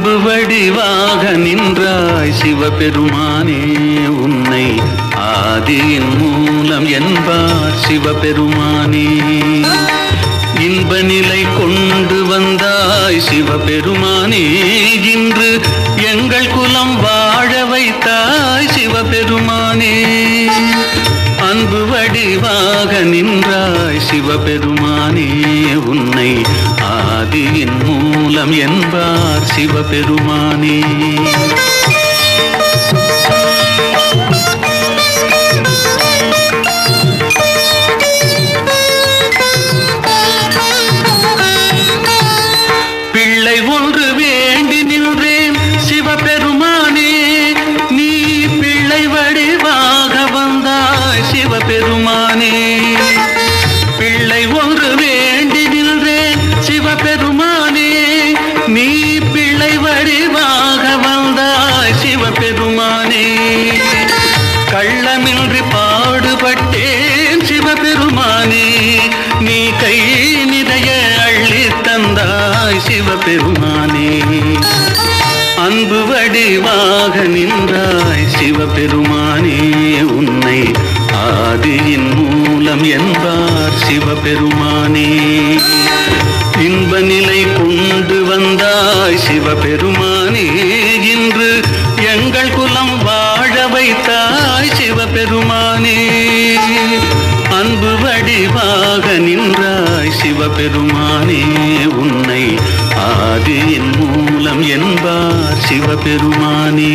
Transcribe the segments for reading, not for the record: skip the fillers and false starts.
அன்பு வடிவாக நின்றாய் சிவபெருமானே, உன்னை ஆதியின் மூலம் என்பார் சிவபெருமானே. இன்ப நிலை கொண்டு வந்தாய் சிவபெருமானே, இன்று எங்கள் குலம் வாழ வைத்தாய் சிவபெருமானே. அன்பு வடிவாக நின்றாய் சிவபெருமானே, உன்னை ஆதியின் மூலம் என்பார் சிவபெருமானே. பிள்ளை ஒன்று வேண்டி நின்றேன் சிவபெருமானே, நீ பிள்ளை வடிவாக வந்தாய் சிவபெருமானே. பிள்ளை ஒன்று வேண்டி நின்றேன் சிவபெருமானே, நீ பிள்ளை வடிவாக வந்தாய் சிவபெருமானே. கள்ளமின்றி பாடுபட்டேன் சிவபெருமானே, நீ கை நிறைய அள்ளி தந்தாய் சிவபெருமானே. அன்பு வடிவாக நின்றாய் சிவபெருமானே, உன்னை ஆதியின் மூலம் என்பார் சிவபெருமானே. இன்ப நிலை கொண்டு வந்தாய் சிவபெருமானே, இன்று எங்கள் குலம் வாழ வைத்தாய் சிவபெருமானே. அன்பு வடிவாக நின்றாய் சிவபெருமானே, உன்னை ஆதியின் மூலம் என்பார் சிவபெருமானே.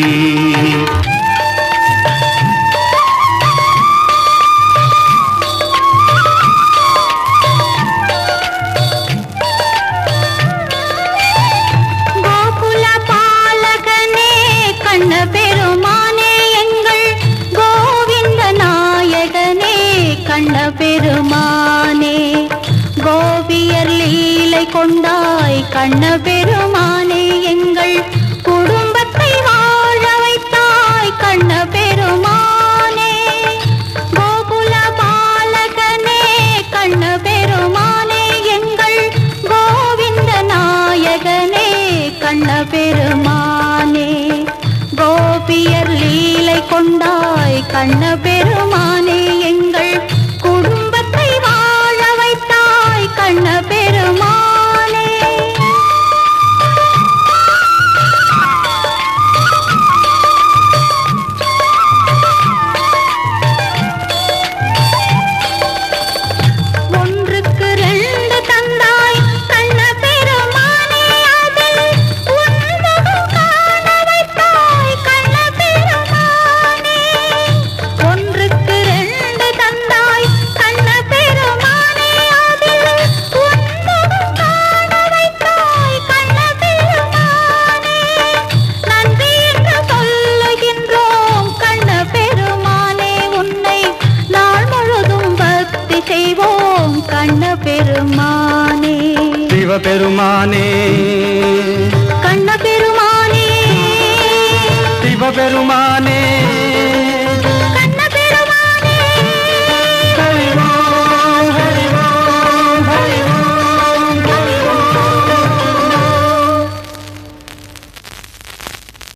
பெருமானே, கோபியர் லீலை கொண்டாய் கண்ண பெருமானே, எங்கள் குடும்பத்தை வாழ வைத்தாய் கண்ண பெருமானே. கோகுல பாலகனே கண்ண பெருமானே, எங்கள் கோவிந்த நாயகனே கண்ண பெருமானே. கோபியர் லீலை கொண்டாய் கண்ண பெருமானே, எங்கள் குடும்பத்தை வாழ வைத்தாய் கண்ண பெருமானே. ஒன்றுக்கு ரெண்டு தந்தாய் கண்ண பெருமானே, அதில் உன்முகம் காண வைத்தாய் கண்ண பெருமானே. ஒன்றுக்கு ரெண்டு தந்தாய் கண்ண பெருமானே, அதில் உன்முகம் காண வைத்தாய் கண்ண பெருமானே. நன்றி என்று சொல்லுகின்றோம் கண்ண பெருமானே, உன்னை நாள் முழுதும் பக்தி செய்வோம் கண்ண பெருமானே. சிவபெருமானே, கண்ண பெருமானே, சிவபெருமானே,